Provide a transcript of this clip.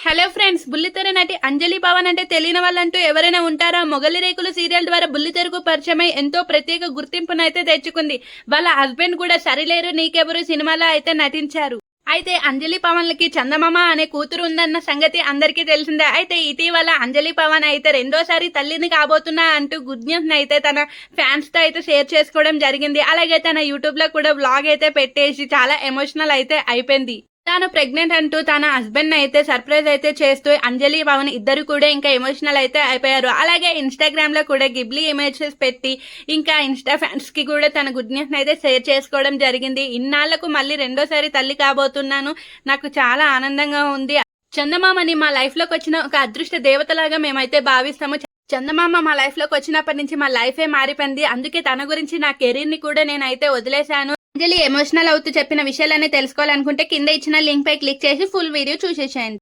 Hello friends, బుల్లితెర నటి అంజలి పవన్ అంటే తెలియని వాళ్ళంటూ ఎవరైనా ఉంటారా? మొగలి రేకులు సీరియల్ ద్వారా బుల్లితెరకు పరిచయమై ఎంతో ప్రత్యేక గుర్తింపునైతే తెచ్చుకుంది. వాళ్ళ హస్బెండ్ కూడా సరిలేరు నీకెవరు సినిమాలో అయితే నటించారు. అయితే అంజలి పవన్లకి చందమామ అనే కూతురు ఉందన్న సంగతి అందరికీ తెలిసిందే. అయితే ఇటీవల అంజలి పవన్ అయితే రెండోసారి తల్లిని కాబోతున్నా అంటూ గుడ్ న్యూస్ అయితే తన ఫ్యాన్స్ తో అయితే షేర్ చేసుకోవడం జరిగింది. అలాగే తన యూట్యూబ్ లో కూడా వ్లాగ్ అయితే పెట్టేసి చాలా ఎమోషనల్ అయితే అయిపోయింది. తాను ప్రెగ్నెంట్ అంటూ తన హస్బెండ్ అయితే సర్ప్రైజ్ అయితే చేస్తూ అంజలి పవన్ ఇద్దరు కూడా ఇంకా ఎమోషనల్ అయితే అయిపోయారు. అలాగే ఇన్స్టాగ్రామ్ లో కూడా గిబ్లీ ఇమేజెస్ పెట్టి ఇంకా ఇన్స్టా ఫ్యాన్స్ కి కూడా తన గుడ్ న్యూస్ అయితే షేర్ చేసుకోవడం జరిగింది. ఇన్నాళ్లకు మళ్ళీ రెండోసారి తల్లి కాబోతున్నాను, నాకు చాలా ఆనందంగా ఉంది. చందమామని మా లైఫ్ లోకి వచ్చిన ఒక అదృష్ట దేవతలాగా మేమైతే భావిస్తాము. చందమామ మా లైఫ్ లోకి వచ్చినప్పటి నుంచి మా లైఫే మారిపోయింది. అందుకే తన గురించి నా కెరీర్ ని కూడా నేనైతే వదిలేశాను. అంజలి ఎమోషనల్ అవుతూ చెప్పిన విషయాలన్నీ తెలుసుకోవాలనుకుంటే కింద ఇచ్చిన లింక్ పై క్లిక్ చేసి ఫుల్ వీడియో చూసేసేయండి.